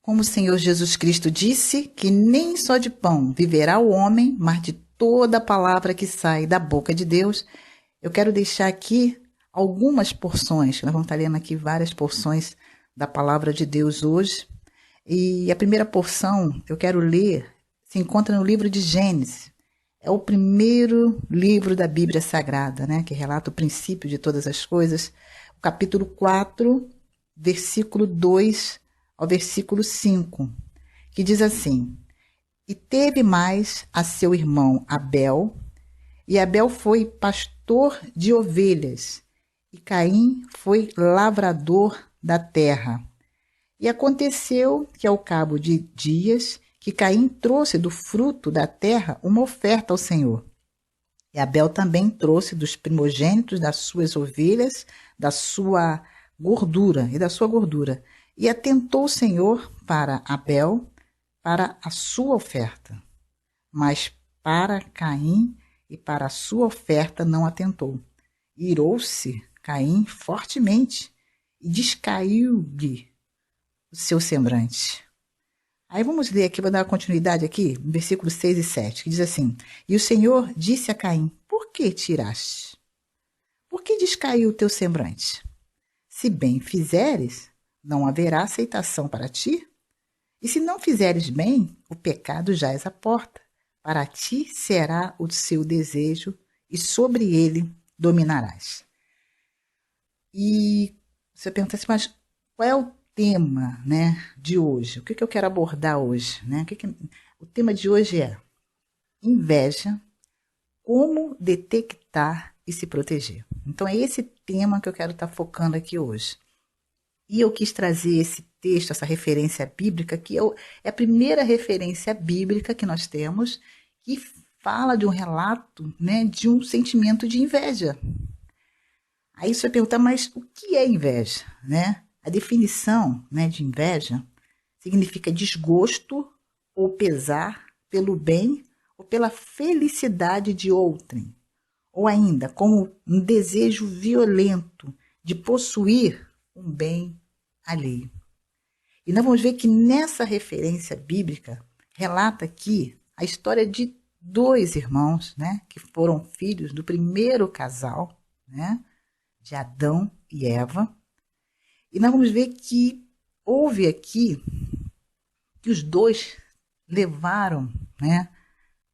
Como o Senhor Jesus Cristo disse que nem só de pão viverá o homem, mas de toda a palavra que sai da boca de Deus, eu quero deixar aqui algumas porções. Nós vamos estar lendo aqui várias porções da palavra de Deus hoje. E a primeira porção eu quero ler se encontra no livro de Gênesis. É o primeiro livro da Bíblia Sagrada, né, que relata o princípio de todas as coisas. O capítulo 4, versículo 2 ao versículo 5, que diz assim: E teve mais a seu irmão Abel, e Abel foi pastor de ovelhas, e Caim foi lavrador da terra. E aconteceu que, ao cabo de dias, que Caim trouxe do fruto da terra uma oferta ao Senhor. E Abel também trouxe dos primogênitos das suas ovelhas, da sua gordura. E atentou o Senhor para Abel, para a sua oferta. Mas para Caim e para a sua oferta não atentou. Irou-se Caim fortemente e descaiu-lhe o seu semblante. Aí vamos ler aqui, vou dar uma continuidade aqui, no versículos 6 e 7, que diz assim: E o Senhor disse a Caim: Por que tiraste? Por que descaiu o teu semblante? Se bem fizeres, não haverá aceitação para ti? E se não fizeres bem, o pecado jaz à porta. Para ti será o seu desejo, e sobre ele dominarás. E você pergunta assim, mas qual é o tema, né, de hoje? O que eu quero abordar hoje? Né? O tema de hoje é inveja, como detectar e se proteger. Então é esse tema que eu quero estar focando aqui hoje. E eu quis trazer esse texto, essa referência bíblica, que é a primeira referência bíblica que nós temos, que fala de um relato, né, de um sentimento de inveja. Aí você vai perguntar, mas o que é inveja? Né? A definição, né, de inveja significa desgosto ou pesar pelo bem ou pela felicidade de outrem, ou ainda como um desejo violento de possuir um bem alheio. E nós vamos ver que nessa referência bíblica relata aqui a história de dois irmãos, né, que foram filhos do primeiro casal, né, de Adão e Eva. E nós vamos ver que houve aqui que os dois levaram, né,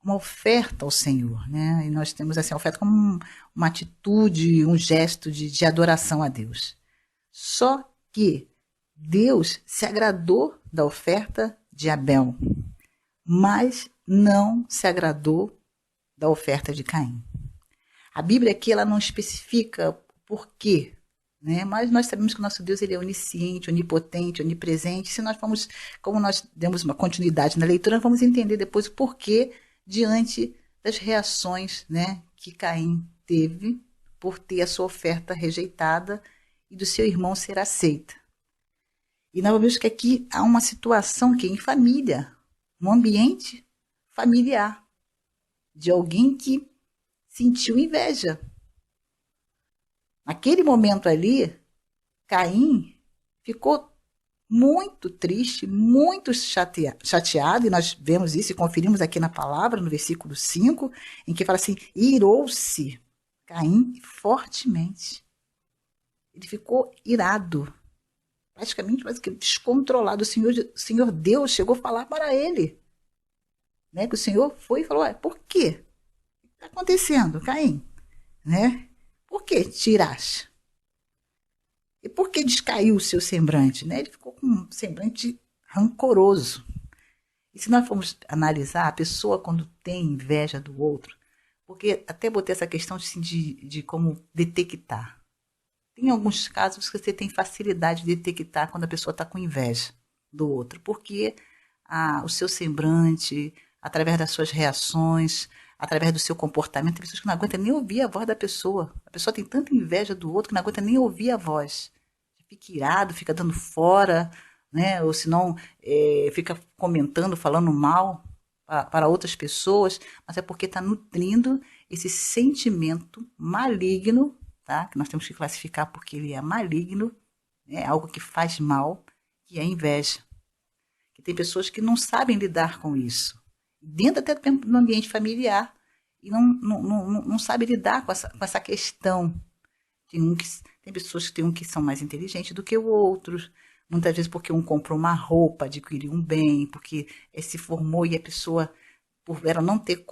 uma oferta ao Senhor, né? E nós temos assim, a oferta como uma atitude, um gesto de adoração a Deus. Só que Deus se agradou da oferta de Abel, mas não se agradou da oferta de Caim. A Bíblia aqui ela não especifica por quê, né? Mas nós sabemos que o nosso Deus ele é onisciente, onipotente, onipresente. Se nós formos, como nós demos uma continuidade na leitura, nós vamos entender depois o porquê diante das reações, né, que Caim teve por ter a sua oferta rejeitada e do seu irmão ser aceita. E nós vemos que aqui há uma situação que é em família, um ambiente familiar, de alguém que sentiu inveja. Naquele momento ali, Caim ficou muito triste, muito chateado, e nós vemos isso e conferimos aqui na palavra, no versículo 5, em que fala assim, irou-se Caim fortemente. Ele ficou irado, praticamente mas que descontrolado. O Senhor Deus chegou a falar para ele, né, que o Senhor foi e falou, por quê? O que está acontecendo, Caim? Né? Por que tiraste? E por que descaiu o seu semblante? Né? Ele ficou com um semblante rancoroso. E se nós formos analisar, a pessoa quando tem inveja do outro, porque até botei essa questão assim, de como detectar. Tem alguns casos que você tem facilidade de detectar quando a pessoa está com inveja do outro, porque o seu semblante, através das suas reações, através do seu comportamento, tem pessoas que não aguentam nem ouvir a voz da pessoa. A pessoa tem tanta inveja do outro que não aguenta nem ouvir a voz. Fica irado, fica dando fora, né? Ou se não, fica comentando, falando mal para outras pessoas, mas é porque está nutrindo esse sentimento maligno, tá? Que nós temos que classificar porque ele é maligno, né? Algo que faz mal, que é a inveja. tem pessoas que não sabem lidar com isso. Dentro até do ambiente familiar. E não sabe lidar com essa questão. Tem pessoas que tem um que são mais inteligentes do que o outro. Muitas vezes porque um comprou uma roupa, adquiriu um bem, porque se formou e a pessoa, por ela não ter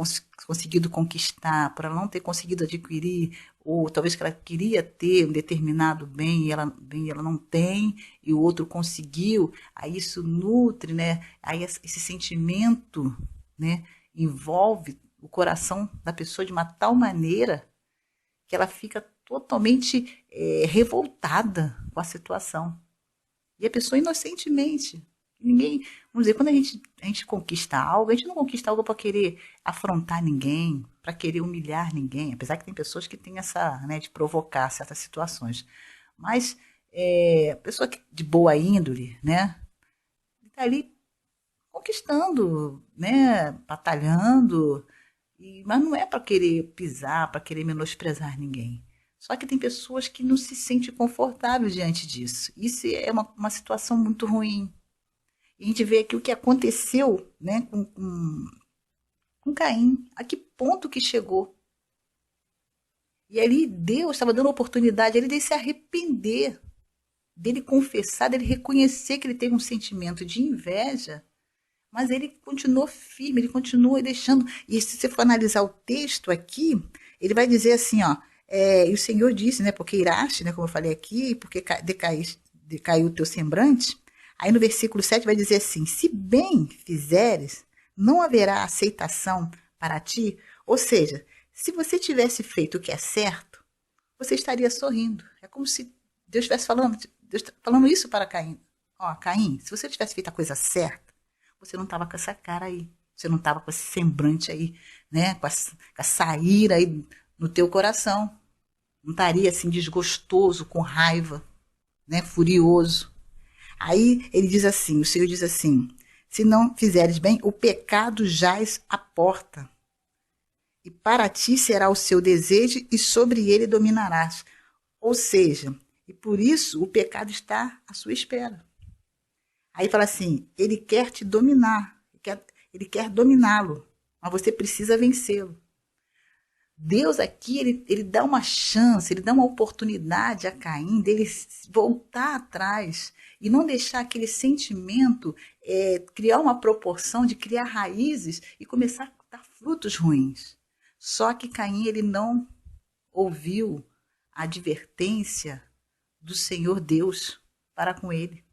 conseguido conquistar, por ela não ter conseguido adquirir, ou talvez que ela queria ter um determinado bem e ela não tem, e o outro conseguiu, aí isso nutre, né? Aí esse sentimento, né, envolve o coração da pessoa de uma tal maneira que ela fica totalmente revoltada com a situação. E a pessoa inocentemente. Ninguém, vamos dizer, quando a gente conquista algo, a gente não conquista algo para querer afrontar ninguém, para querer humilhar ninguém, apesar que tem pessoas que têm essa, né, de provocar certas situações. Mas a pessoa de boa índole, né, está ali conquistando, né, batalhando, mas não é para querer pisar, para querer menosprezar ninguém. Só que tem pessoas que não se sentem confortáveis diante disso. Isso é uma situação muito ruim. E a gente vê aqui o que aconteceu, né, com Caim. A que ponto que chegou. E ali Deus estava dando oportunidade dele se arrepender, dele confessar, dele reconhecer que ele teve um sentimento de inveja, mas ele continuou firme, ele continua deixando. E se você for analisar o texto aqui, ele vai dizer assim, ó, e o Senhor disse, né, porque iraste, né, como eu falei aqui, porque decaiu o teu semblante. Aí no versículo 7 vai dizer assim, se bem fizeres, não haverá aceitação para ti. Ou seja, se você tivesse feito o que é certo, você estaria sorrindo. É como se Deus estivesse falando isso para Caim. Ó, Caim, se você tivesse feito a coisa certa, você não estava com essa cara aí. Você não estava com esse semblante aí, né? Com essa ira aí no teu coração. Não estaria assim desgostoso, com raiva, né? Furioso. Aí ele diz assim, o Senhor diz assim, se não fizeres bem, o pecado jaz à porta. E para ti será o seu desejo e sobre ele dominarás. Ou seja, e por isso o pecado está à sua espera. Aí fala assim, ele quer te dominar, ele quer dominá-lo, mas você precisa vencê-lo. Deus aqui, ele dá uma chance, ele dá uma oportunidade a Caim dele voltar atrás e não deixar aquele sentimento criar uma proporção de criar raízes e começar a dar frutos ruins. Só que Caim, ele não ouviu a advertência do Senhor Deus para com ele.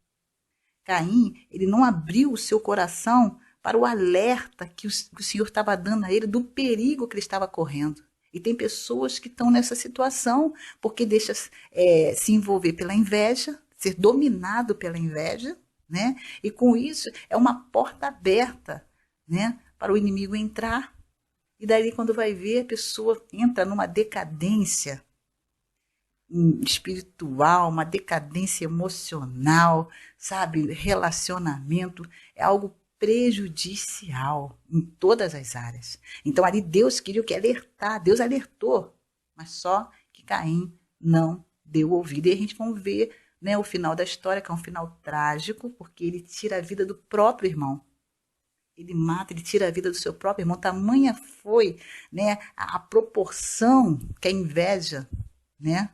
Caim, ele não abriu o seu coração para o alerta que o Senhor estava dando a ele do perigo que ele estava correndo. E tem pessoas que estão nessa situação porque deixa se envolver pela inveja, ser dominado pela inveja, né? E com isso é uma porta aberta, né, para o inimigo entrar. E daí quando vai ver, a pessoa entra numa decadência espiritual, uma decadência emocional, sabe? Relacionamento é algo prejudicial em todas as áreas. Então ali Deus queria que alertar, Deus alertou, mas só que Caim não deu ouvido. E a gente vai ver, né, o final da história, que é um final trágico, porque ele tira a vida do próprio irmão. Ele mata, ele tira a vida do seu próprio irmão. Tamanha foi, né, a proporção que a inveja, né,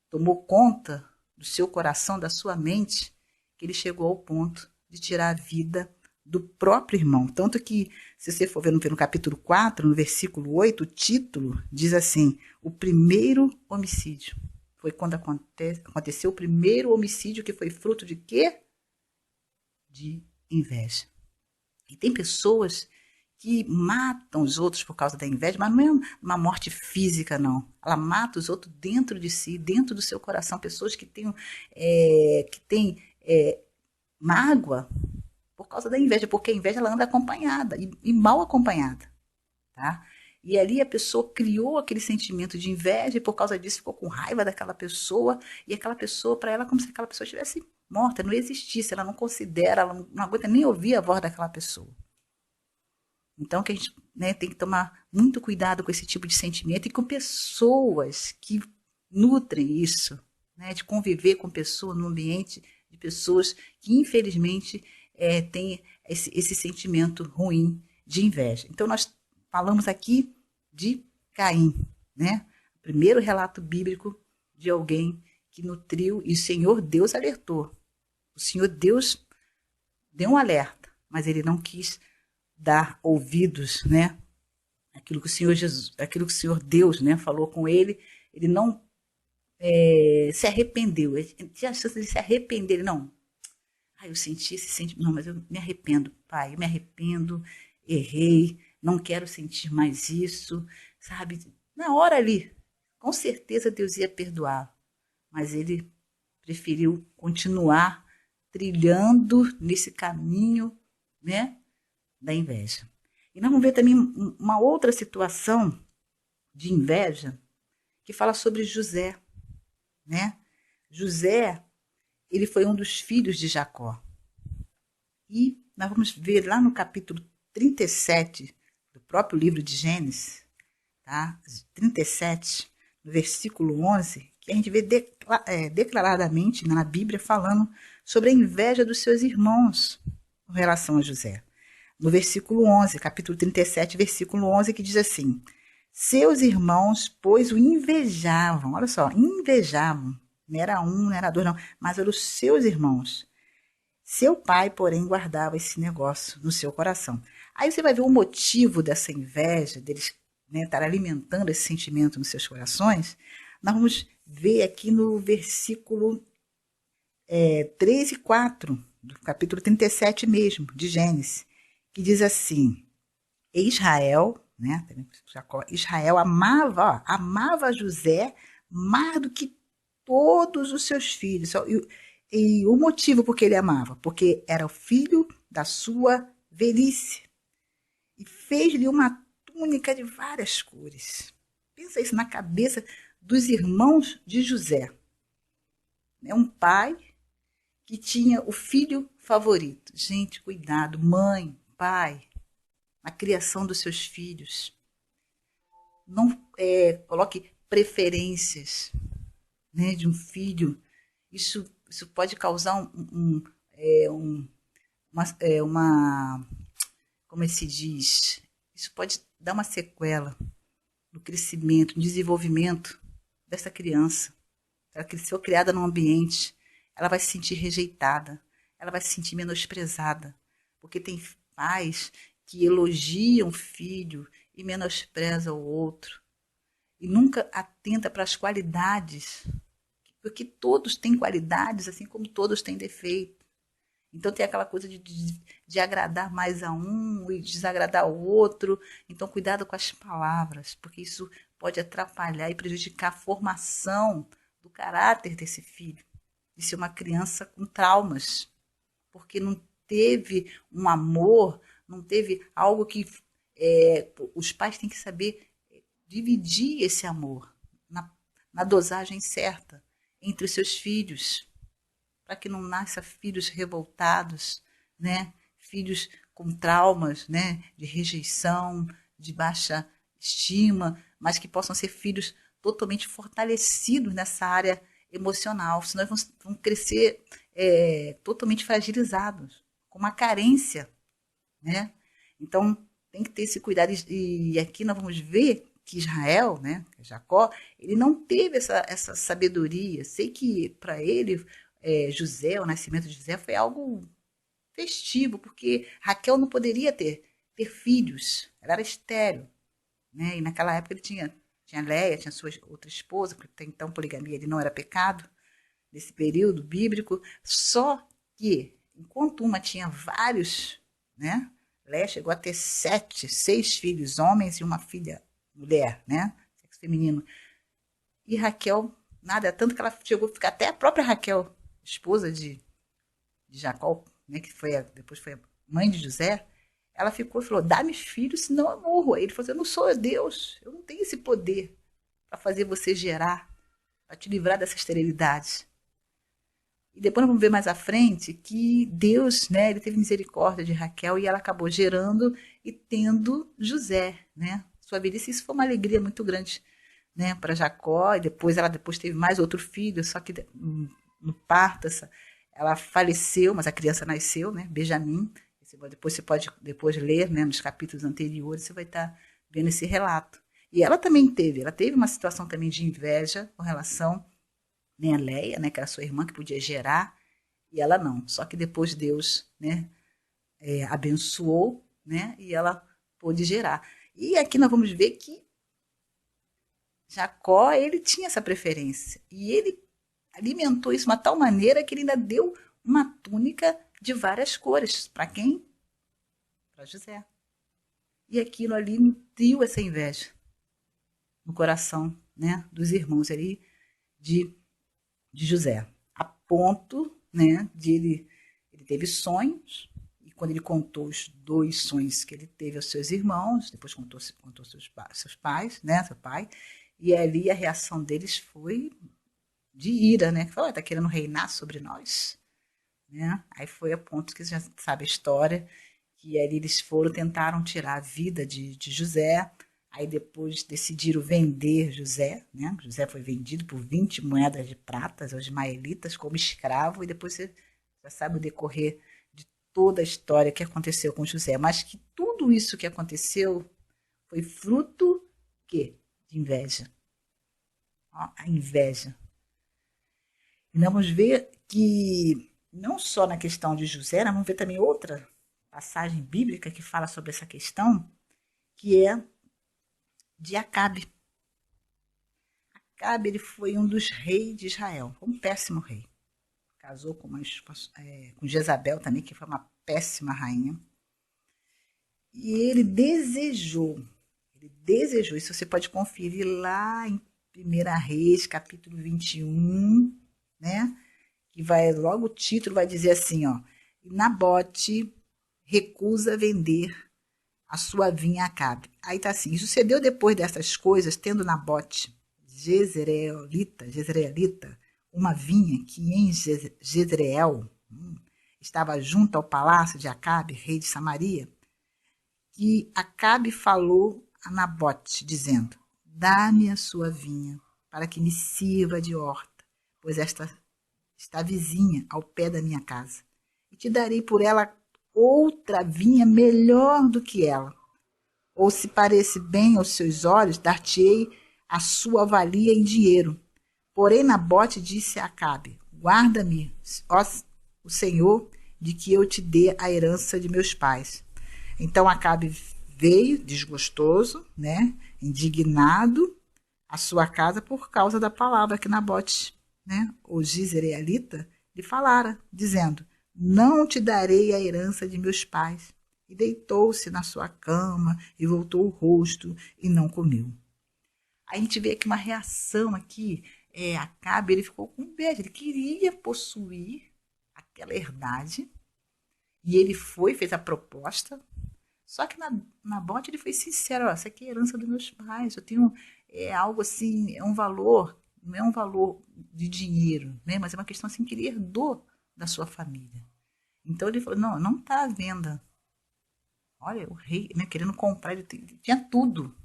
tomou conta do seu coração, da sua mente, que ele chegou ao ponto de tirar a vida do próprio irmão. Tanto que, se você for ver no capítulo 4, no versículo 8, o título diz assim, o primeiro homicídio. Foi quando aconteceu o primeiro homicídio, que foi fruto de quê? De inveja. E tem pessoas que matam os outros por causa da inveja, mas não é uma morte física, não. Ela mata os outros dentro de si, dentro do seu coração. Pessoas que têm mágoa por causa da inveja, porque a inveja ela anda acompanhada e mal acompanhada. Tá? E ali a pessoa criou aquele sentimento de inveja e por causa disso ficou com raiva daquela pessoa. E aquela pessoa, para ela, como se aquela pessoa estivesse morta, não existisse. Ela não considera, ela não aguenta nem ouvir a voz daquela pessoa. Então, que a gente, né, tem que tomar muito cuidado com esse tipo de sentimento e com pessoas que nutrem isso, né, de conviver com pessoas no ambiente de pessoas que, infelizmente, tem esse sentimento ruim de inveja. Então, nós falamos aqui de Caim, né? O primeiro relato bíblico de alguém que nutriu, e o Senhor Deus alertou. O Senhor Deus deu um alerta, mas ele não quis dar ouvidos, né? Aquilo que o Senhor Jesus, aquilo que o Senhor Deus, né, falou com ele, ele não se arrependeu. Ele tinha a chance de se arrepender. Ele não. Eu senti esse sentimento. Não, mas eu me arrependo, pai. Eu me arrependo, errei, não quero sentir mais isso, sabe? Na hora ali, com certeza Deus ia perdoar, mas ele preferiu continuar trilhando nesse caminho, né, da inveja. E nós vamos ver também uma outra situação de inveja que fala sobre José, né? José, ele foi um dos filhos de Jacó. E nós vamos ver lá no capítulo 37 do próprio livro de Gênesis, tá? 37, no versículo 11, que a gente vê declaradamente na Bíblia falando sobre a inveja dos seus irmãos com relação a José. No versículo 11, capítulo 37, versículo 11, que diz assim: seus irmãos, pois, o invejavam. Olha só, invejavam. Não era um, não era dois, não, mas eram os seus irmãos. Seu pai, porém, guardava esse negócio no seu coração. Aí você vai ver o motivo dessa inveja, deles, né, estar alimentando esse sentimento nos seus corações. Nós vamos ver aqui no versículo 3 e 4, do capítulo 37 mesmo, de Gênesis, que diz assim: Israel, né, Jacó, Israel amava José mais do que todos os seus filhos. E o motivo por que ele amava? Porque era o filho da sua velhice. E fez-lhe uma túnica de várias cores. Pensa isso na cabeça dos irmãos de José. Um pai que tinha o filho favorito. Gente, cuidado, mãe, pai, na criação dos seus filhos. Não coloque preferências, né, de um filho. Isso pode causar uma, como se diz, isso pode dar uma sequela no crescimento, no desenvolvimento dessa criança. Ela cresceu criada num ambiente, ela vai se sentir rejeitada, ela vai se sentir menosprezada, porque tem pais que elogiam o filho e menosprezam o outro, e nunca atenta para as qualidades, porque todos têm qualidades, assim como todos têm defeito. Então tem aquela coisa de agradar mais a um e desagradar o outro. Então cuidado com as palavras, porque isso pode atrapalhar e prejudicar a formação do caráter desse filho, de ser uma criança com traumas, porque não teve um amor, não teve algo que os pais têm que saber dividir esse amor na dosagem certa entre os seus filhos, para que não nasça filhos revoltados, né? Filhos com traumas, né? De rejeição, de baixa estima, mas que possam ser filhos totalmente fortalecidos nessa área emocional, senão vão crescer totalmente fragilizados, com uma carência, né? Então, tem que ter esse cuidado. E aqui nós vamos ver que Israel, né, Jacó, ele não teve essa sabedoria. Sei que para ele, José, o nascimento de José foi algo festivo, porque Raquel não poderia ter filhos, ela era estéril, né? E naquela época ele tinha Léia, tinha sua outra esposa, porque até então poligamia ele não era pecado, nesse período bíblico, só que, enquanto uma tinha vários, né? Léia chegou a ter 6 filhos, homens, e uma filha mulher, né? Sexo feminino. E Raquel, nada, tanto que ela chegou a ficar, até a própria Raquel, esposa de Jacó, né, que depois foi a mãe de José, ela ficou e falou: dá-me filhos, senão eu morro. Aí ele falou assim: eu não sou Deus, eu não tenho esse poder para fazer você gerar, para te livrar dessa esterilidade. E depois nós vamos ver mais à frente que Deus, né, ele teve misericórdia de Raquel e ela acabou gerando e tendo José, né? Sua velhice, isso foi uma alegria muito grande, né, para Jacó. E depois ela teve mais outro filho, só que no parto ela faleceu, mas a criança nasceu, né? Benjamim. Depois você pode ler, né, nos capítulos anteriores, você vai estar vendo esse relato. E ela teve uma situação também de inveja com relação, né, a Leia, né, que era sua irmã que podia gerar, e ela não. Só que depois Deus, né, abençoou, né, e ela pôde gerar. E aqui nós vamos ver que Jacó, ele tinha essa preferência. E ele alimentou isso de uma tal maneira que ele ainda deu uma túnica de várias cores. Para quem? Para José. E aquilo ali nutriu essa inveja no coração, né, dos irmãos ali de, de José. A ponto, né, de ele teve sonhos, e quando ele contou os 2 sonhos que ele teve aos seus irmãos, depois contou seus pais, né, seu pai, e ali a reação deles foi de ira, né? Que falou, tá querendo reinar sobre nós, né? Aí foi a ponto que você já sabe a história, que ali eles tentaram tirar a vida de José, aí depois decidiram vender José, né? José foi vendido por 20 moedas de prata aos ismaelitas como escravo, e depois você já sabe o decorrer de toda a história que aconteceu com José, mas que tudo isso que aconteceu foi fruto que de inveja. Ó, a inveja. E nós vamos ver que, não só na questão de José, nós vamos ver também outra passagem bíblica que fala sobre essa questão, que é de Acabe. Acabe, ele foi um dos reis de Israel, um péssimo rei. Casou com Jezabel também, que foi uma péssima rainha. E ele desejou, isso você pode conferir lá em 1 Reis, capítulo 21, né? Que vai, logo o título vai dizer assim, ó, Nabote recusa vender a sua vinha a Acabe. Aí tá assim, sucedeu depois dessas coisas, tendo Nabote, Jezreelita, uma vinha que em Jezreel estava junto ao palácio de Acabe, rei de Samaria, que Acabe falou a Nabote, dizendo, dá-me a sua vinha, para que me sirva de horta, pois esta está vizinha ao pé da minha casa, e te darei por ela outra vinha melhor do que ela. Ou se parece bem aos seus olhos, dar-te-ei a sua valia em dinheiro. Porém, Nabote disse a Acabe, guarda-me, ó o Senhor, de que eu te dê a herança de meus pais. Então Acabe veio, desgostoso, né, indignado, à sua casa por causa da palavra que Nabote, né, o Jezreelita, lhe falara, dizendo, não te darei a herança de meus pais. E deitou-se na sua cama e voltou o rosto e não comeu. A gente vê aqui uma reação aqui, Acabe, ele ficou com inveja, ele queria possuir aquela herdade, e ele fez a proposta, só que Nabote ele foi sincero, ó, essa aqui é a herança dos meus pais, eu tenho algo assim, é um valor, não é um valor de dinheiro, né, mas é uma questão assim que ele herdou da sua família. Então ele falou, não, não está à venda. Olha, o rei, né, querendo comprar, ele tinha tudo,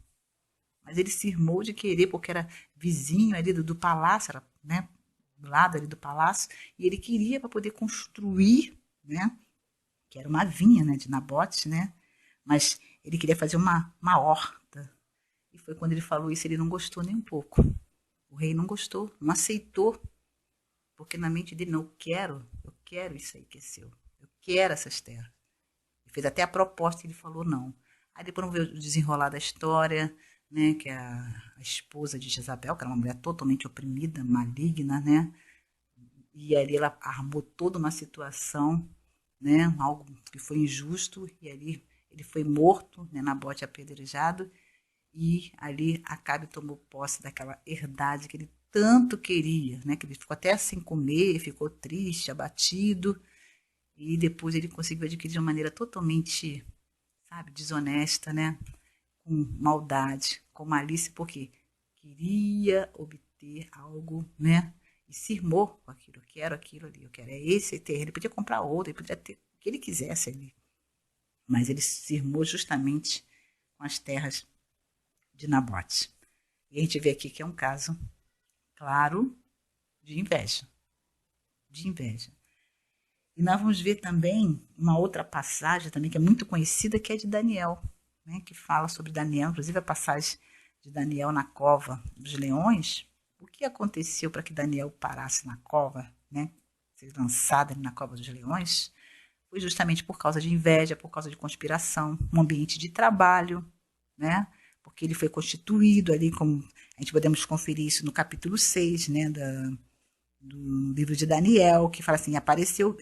mas ele cismou de querer, porque era vizinho ali do palácio, era, né, do lado ali do palácio, e ele queria para poder construir, né, que era uma vinha, né, de Nabote, né, mas ele queria fazer uma horta. E foi quando ele falou isso, ele não gostou nem um pouco. O rei não gostou, não aceitou, porque na mente dele, não, eu quero isso aí que é seu, eu quero essas terras. Ele fez até a proposta e ele falou não. Aí depois vamos ver o desenrolar da história, né, que é a esposa de Jezabel, que era uma mulher totalmente oprimida, maligna, né, e ali ela armou toda uma situação, né, algo que foi injusto, e ali ele foi morto, né, Nabote apedrejado, e ali Acabe tomou posse daquela herdade que ele tanto queria, né, que ele ficou até sem comer, ficou triste, abatido, e depois ele conseguiu adquirir de uma maneira totalmente, sabe, desonesta, né, com maldade, com malícia, porque queria obter algo, né, e cismou com aquilo, eu quero aquilo ali, eu quero esse terreno, ele podia comprar outro, ele podia ter o que ele quisesse ali, mas ele cismou justamente com as terras de Nabote. E a gente vê aqui que é um caso claro de inveja. De inveja. E nós vamos ver também uma outra passagem também que é muito conhecida, que é de Daniel, né, que fala sobre Daniel, inclusive a passagem de Daniel na cova dos leões. O que aconteceu para que Daniel parasse na cova, né, ser lançado ali na cova dos leões? Foi justamente por causa de inveja, por causa de conspiração, um ambiente de trabalho, né? Porque ele foi constituído ali, como a gente podemos conferir isso no capítulo 6, né, do livro de Daniel, que fala assim: apareceu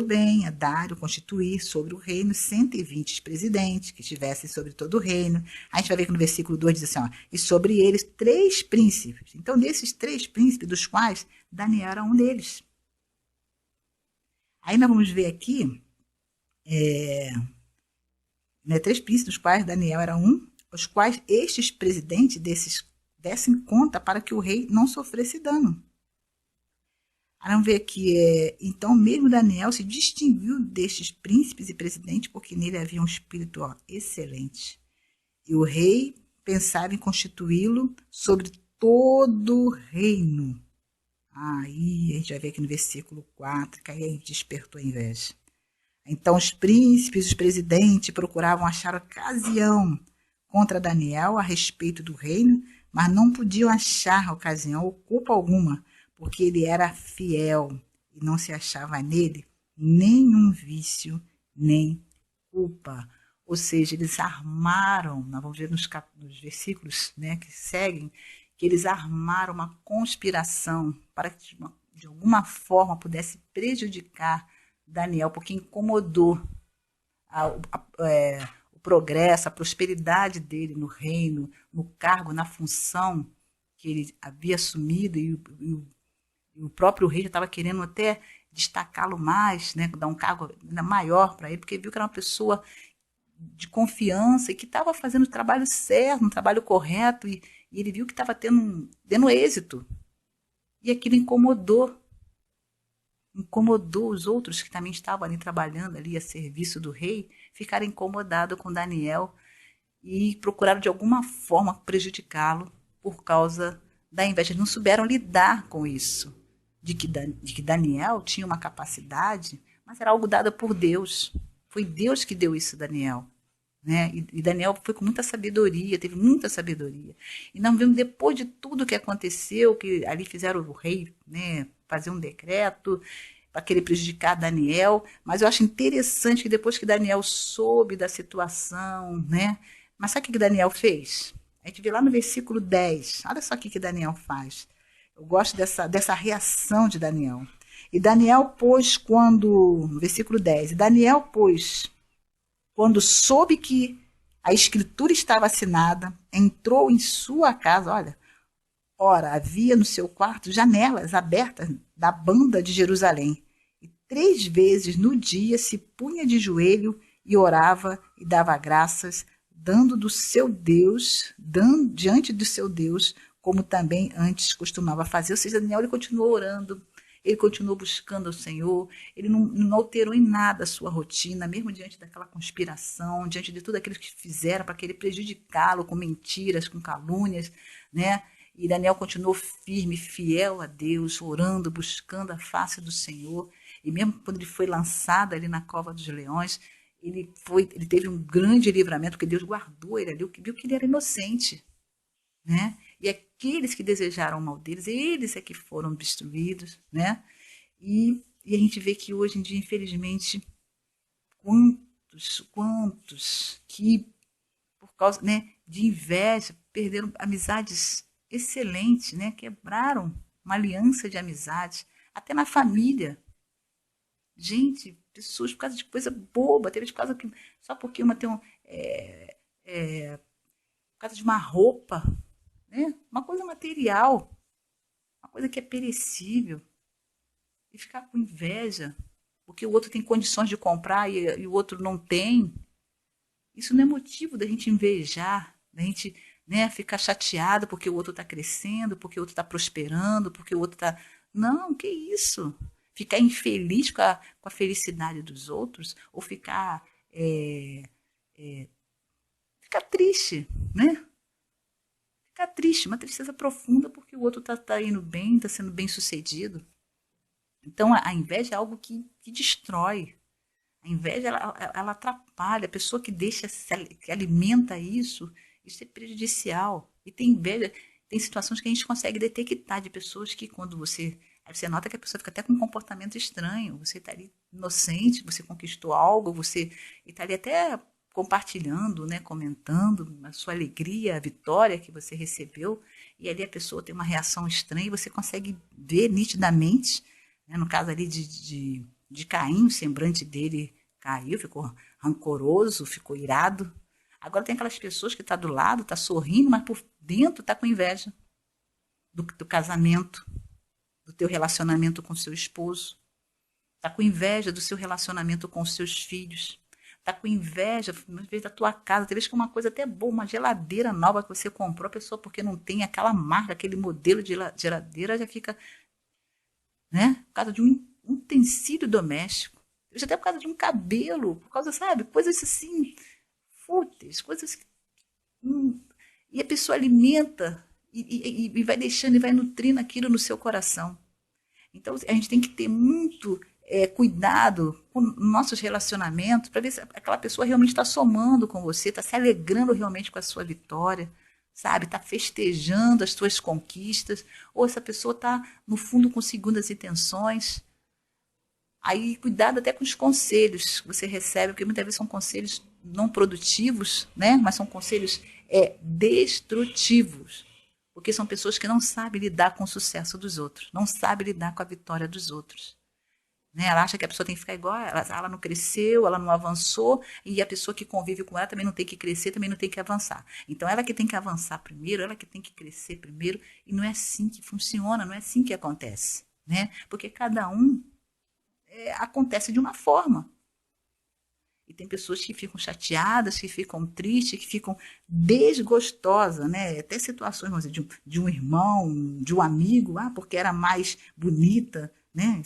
bem a Dário constituir sobre o reino 120 presidentes que estivessem sobre todo o reino. A gente vai ver que no versículo 2 diz assim: ó, e sobre eles 3 príncipes. Então, desses 3 príncipes, dos quais Daniel era um deles. Aí nós vamos ver aqui, né, 3 príncipes, dos quais Daniel era um, os quais estes presidentes dessem conta para que o rei não sofresse dano. Vamos ver aqui, então mesmo Daniel se distinguiu destes príncipes e presidentes, porque nele havia um espírito excelente. E o rei pensava em constituí-lo sobre todo o reino. Aí a gente vai ver aqui no versículo 4, que aí despertou a inveja. Então os príncipes, os presidentes procuravam achar ocasião contra Daniel a respeito do reino, mas não podiam achar ocasião ou culpa alguma, porque ele era fiel e não se achava nele nenhum vício nem culpa. Ou seja, eles armaram, nós vamos ver nos versículos, né, que seguem, que eles armaram uma conspiração para que de alguma forma pudesse prejudicar Daniel, porque incomodou a, o progresso, a prosperidade dele no reino, no cargo, na função que ele havia assumido, e o próprio rei já estava querendo até destacá-lo mais, né, dar um cargo ainda maior para ele, porque viu que era uma pessoa de confiança e que estava fazendo o trabalho certo, um trabalho correto, e ele viu que estava tendo êxito. E aquilo incomodou os outros que também estavam ali trabalhando ali a serviço do rei, ficaram incomodados com Daniel e procuraram de alguma forma prejudicá-lo por causa da inveja. Eles não souberam lidar com isso, de que Daniel tinha uma capacidade, mas era algo dado por Deus. Foi Deus que deu isso a Daniel. Né? E Daniel foi com muita sabedoria, teve muita sabedoria. E nós vemos depois de tudo que aconteceu, que ali fizeram o rei, né, fazer um decreto para querer prejudicar Daniel, mas eu acho interessante que depois que Daniel soube da situação, né, mas sabe o que Daniel fez? A gente vê lá no versículo 10, olha só o que Daniel faz. Eu gosto dessa reação de Daniel. E Daniel, pois, no versículo 10, e Daniel, pois, quando soube que a escritura estava assinada, entrou em sua casa, olha, ora, havia no seu quarto janelas abertas da banda de Jerusalém, e 3 vezes no dia se punha de joelho e orava e dava graças, dando diante do seu Deus, como também antes costumava fazer. Ou seja, Daniel ele continuou orando, ele continuou buscando ao Senhor, ele não alterou em nada a sua rotina, mesmo diante daquela conspiração, diante de tudo aquilo que fizeram para querer prejudicá-lo com mentiras, com calúnias, né? E Daniel continuou firme, fiel a Deus, orando, buscando a face do Senhor. E mesmo quando ele foi lançado ali na cova dos leões, ele teve um grande livramento, porque Deus guardou ele ali, viu que ele era inocente, né? E aqueles que desejaram o mal deles, eles é que foram destruídos, né? E a gente vê que hoje em dia, infelizmente, quantos que, por causa, né, de inveja, perderam amizades excelentes, né? Quebraram uma aliança de amizade, até na família. Gente, pessoas por causa de coisa boba, teve de causa que só porque uma tem por causa de uma roupa, né? Uma coisa material, uma coisa que é perecível, e ficar com inveja, porque o outro tem condições de comprar e o outro não tem. Isso não é motivo da gente invejar, da gente, né, ficar chateado porque o outro está crescendo, porque o outro está prosperando, porque o outro está. Não, que isso? Ficar infeliz com a felicidade dos outros, ou ficar triste, né? Ficar triste, uma tristeza profunda porque o outro está indo bem, está sendo bem sucedido. Então, a inveja é algo que destrói. A inveja, ela atrapalha. A pessoa que deixa, que alimenta isso é prejudicial. E tem inveja, tem situações que a gente consegue detectar de pessoas que quando aí você nota que a pessoa fica até com um comportamento estranho. Você está ali inocente, você conquistou algo, você está ali até compartilhando, né, comentando a sua alegria, a vitória que você recebeu, e ali a pessoa tem uma reação estranha e você consegue ver nitidamente, né, no caso ali de Caim, o semblante dele caiu, ficou rancoroso, ficou irado. Agora tem aquelas pessoas que tá do lado, tá sorrindo, mas por dentro tá com inveja do casamento, do teu relacionamento com seu esposo, tá com inveja do seu relacionamento com os seus filhos, tá com inveja, às vezes, da tua casa, talvez que é uma coisa até boa, uma geladeira nova que você comprou, a pessoa porque não tem aquela marca, aquele modelo de geladeira, já fica, né, por causa de um utensílio doméstico, até por causa de um cabelo, por causa, sabe, coisas assim, fúteis, coisas que, hum, e a pessoa alimenta e vai deixando e vai nutrindo aquilo no seu coração. Então a gente tem que ter muito cuidado com nossos relacionamentos para ver se aquela pessoa realmente está somando com você, está se alegrando realmente com a sua vitória, sabe? Está festejando as suas conquistas, ou essa pessoa está, no fundo, com segundas intenções. Aí, cuidado até com os conselhos que você recebe, porque muitas vezes são conselhos não produtivos, né? Mas são conselhos destrutivos. Porque são pessoas que não sabem lidar com o sucesso dos outros, não sabem lidar com a vitória dos outros. Né? Ela acha que a pessoa tem que ficar igual, ela não cresceu, ela não avançou, e a pessoa que convive com ela também não tem que crescer, também não tem que avançar. Então, ela que tem que avançar primeiro, ela que tem que crescer primeiro, e não é assim que funciona, não é assim que acontece. Né? Porque cada um acontece de uma forma. E tem pessoas que ficam chateadas, que ficam tristes, que ficam desgostosas, né? Até situações, vamos dizer, de um irmão, de um amigo, porque era mais bonita, né?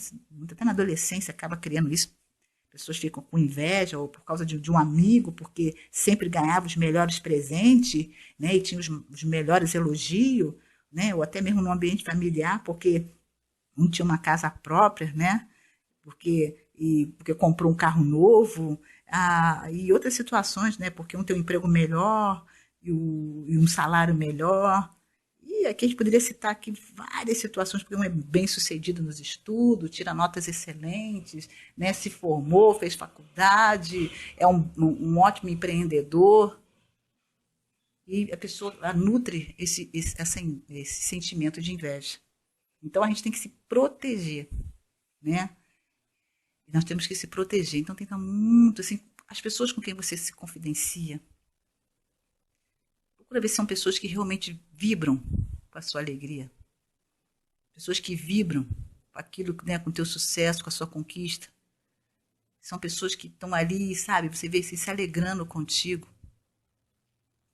Até na adolescência acaba criando isso. Pessoas ficam com inveja ou por causa de um amigo, porque sempre ganhava os melhores presentes, né? E tinha os melhores elogios, né? Ou até mesmo no ambiente familiar, porque um tinha uma casa própria, né? Porque comprou um carro novo, e outras situações, né? Porque um tem um emprego melhor e um salário melhor. E aqui a gente poderia citar aqui várias situações, porque um é bem sucedido nos estudos, tira notas excelentes, né? Se formou, fez faculdade, é um ótimo empreendedor. E a pessoa nutre esse sentimento de inveja. Então a gente tem que se proteger, né? E nós temos que se proteger. Então, tenta muito, assim, as pessoas com quem você se confidencia, procura ver se são pessoas que realmente vibram com a sua alegria. Pessoas que vibram com aquilo, né, com o teu sucesso, com a sua conquista. São pessoas que estão ali, sabe, você vê se alegrando contigo.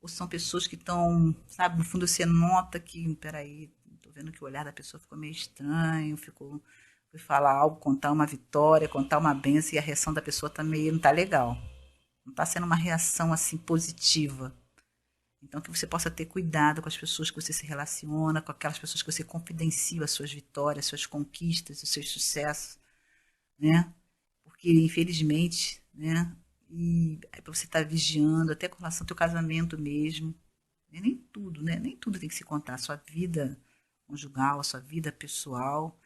Ou são pessoas que estão, sabe, no fundo você nota que, peraí, tô vendo que o olhar da pessoa ficou meio estranho, foi falar algo, contar uma vitória, contar uma benção e a reação da pessoa tá meio, não tá legal. Não tá sendo uma reação assim positiva. Então que você possa ter cuidado com as pessoas que você se relaciona, com aquelas pessoas que você confidencia as suas vitórias, as suas conquistas, os seus sucessos, né? Porque infelizmente, né? E para você estar vigiando até com relação ao teu casamento mesmo, né? Nem tudo, né? Nem tudo tem que se contar. A sua vida conjugal, a sua vida pessoal,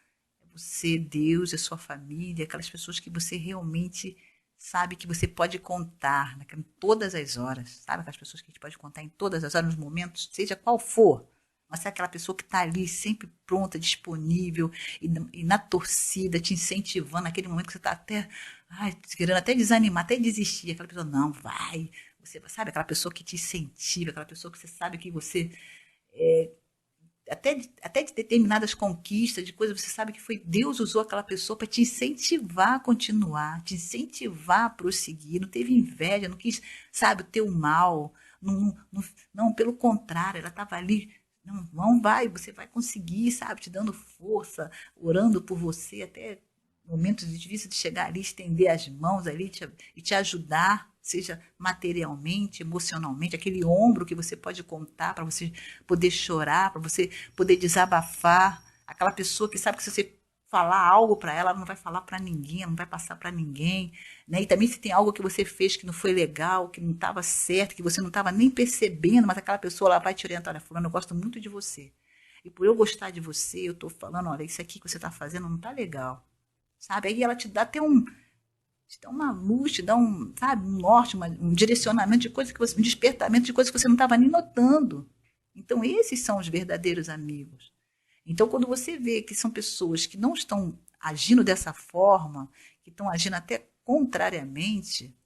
você, Deus, a sua família, aquelas pessoas que você realmente sabe que você pode contar em todas as horas, sabe? Aquelas pessoas que a gente pode contar em todas as horas, nos momentos, seja qual for. Mas é aquela pessoa que está ali sempre pronta, disponível e na torcida, te incentivando naquele momento que você está até, ai, querendo até desanimar, até desistir. Aquela pessoa, não, vai. Você sabe, aquela pessoa que te incentiva, aquela pessoa que você sabe que você até de determinadas conquistas, de coisas, você sabe que foi Deus usou aquela pessoa para te incentivar a continuar, te incentivar a prosseguir, não teve inveja, não quis, sabe, o teu mal, não, pelo contrário, ela estava ali, não vai, você vai conseguir, sabe, te dando força, orando por você, até momentos difíceis de chegar ali, estender as mãos ali e te ajudar, seja materialmente, emocionalmente, aquele ombro que você pode contar para você poder chorar, para você poder desabafar, aquela pessoa que sabe que se você falar algo para ela, ela não vai falar para ninguém, ela não vai passar para ninguém, né? E também se tem algo que você fez que não foi legal, que não estava certo, que você não estava nem percebendo, mas aquela pessoa ela vai te orientar, olha, fulano, eu gosto muito de você. E por eu gostar de você, eu estou falando, olha, isso aqui que você está fazendo não está legal, sabe? Aí ela te dá até te dá uma luz, te dá um, sabe, um norte, um direcionamento de coisas que você, um despertamento de coisas que você não estava nem notando. Então, esses são os verdadeiros amigos. Então, quando você vê que são pessoas que não estão agindo dessa forma, que estão agindo até contrariamente,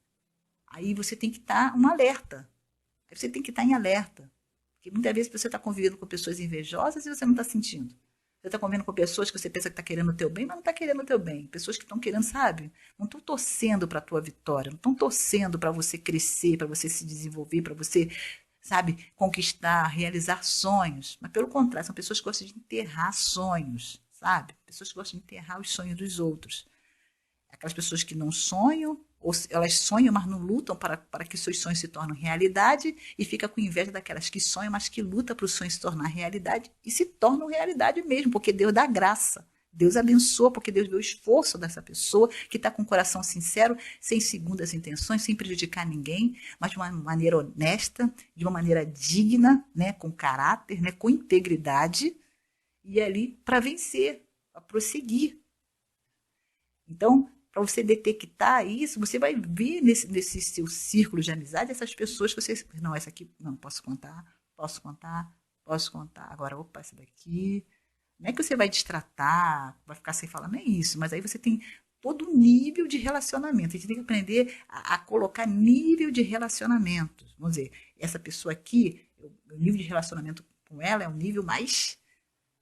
aí você tem que estar um alerta. Aí você tem que estar em alerta. Porque muitas vezes você está convivendo com pessoas invejosas e você não está sentindo. Você está convivendo com pessoas que você pensa que está querendo o teu bem, mas não está querendo o teu bem. Pessoas que estão querendo, sabe? Não estão torcendo para a tua vitória, não estão torcendo para você crescer, para você se desenvolver, para você, sabe, conquistar, realizar sonhos. Mas pelo contrário, são pessoas que gostam de enterrar sonhos, sabe? Pessoas que gostam de enterrar os sonhos dos outros. Aquelas pessoas que não sonham, ou elas sonham, mas não lutam para que seus sonhos se tornem realidade, e fica com inveja daquelas que sonham, mas que lutam para o sonho se tornar realidade, e se tornam realidade mesmo, porque Deus dá graça. Deus abençoa, porque Deus vê o esforço dessa pessoa que está com o coração sincero, sem segundas intenções, sem prejudicar ninguém, mas de uma maneira honesta, de uma maneira digna, né, com caráter, né, com integridade, e ali para vencer, para prosseguir. Então, para você detectar isso, você vai ver nesse seu círculo de amizade essas pessoas que você. Não, essa aqui não posso contar, posso contar, posso contar. Agora, opa, essa daqui. Não é que você vai destratar, vai ficar sem falar, não é isso, mas aí você tem todo o nível de relacionamento. A gente tem que aprender a colocar nível de relacionamento. Vamos dizer, essa pessoa aqui, o nível de relacionamento com ela é um nível mais.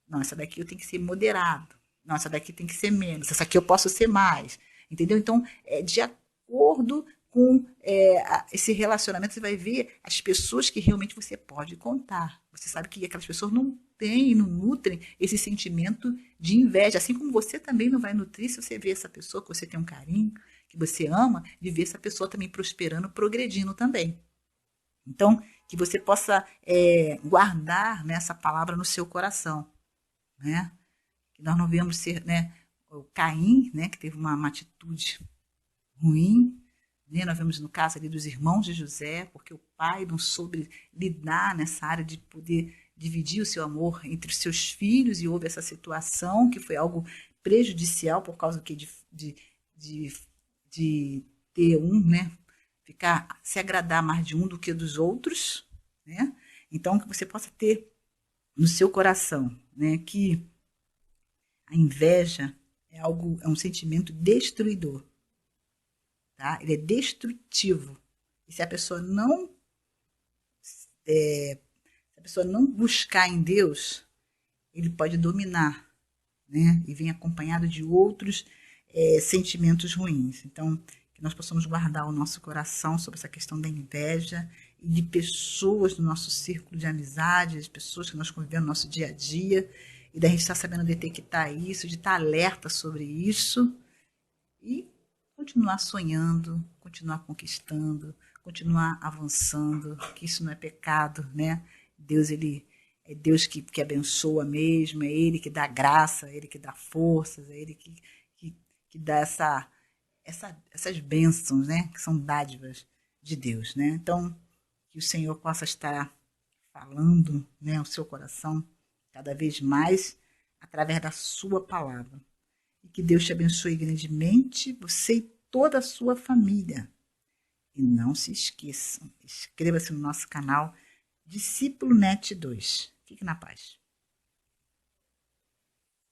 Não, essa daqui eu tenho que ser moderado. Não, essa daqui tem que ser menos. Essa aqui eu posso ser mais. Entendeu? Então, de acordo com esse relacionamento, você vai ver as pessoas que realmente você pode contar. Você sabe que aquelas pessoas não têm, não nutrem esse sentimento de inveja. Assim como você também não vai nutrir se você vê essa pessoa que você tem um carinho, que você ama, de ver essa pessoa também prosperando, progredindo também. Então, que você possa guardar, né, essa palavra no seu coração, né? Que nós não viemos ser, né, o Caim, né, que teve uma atitude ruim, né? Nós vemos no caso ali dos irmãos de José, porque o pai não soube lidar nessa área de poder dividir o seu amor entre os seus filhos, e houve essa situação que foi algo prejudicial por causa que de, de ter um, né, ficar se agradar mais de um do que dos outros, né? Então que você possa ter no seu coração, né, que a inveja é um sentimento destruidor, tá? Ele é destrutivo. E se a pessoa não buscar em Deus, ele pode dominar, né? E vem acompanhado de outros sentimentos ruins. Então, que nós possamos guardar o nosso coração sobre essa questão da inveja e de pessoas do nosso círculo de amizades, pessoas que nós convivemos no nosso dia a dia, e da gente estar sabendo detectar isso, de estar alerta sobre isso, e continuar sonhando, continuar conquistando, continuar avançando, que isso não é pecado, né? Deus, ele é Deus que abençoa mesmo, é Ele que dá graça, é Ele que dá forças, é Ele que dá essas bênçãos, né? Que são dádivas de Deus, né? Então, que o Senhor possa estar falando, né, ao seu coração cada vez mais através da sua palavra. E que Deus te abençoe grandemente, você e toda a sua família. E não se esqueçam, inscreva-se no nosso canal Discípulo Net 2. Fique na paz.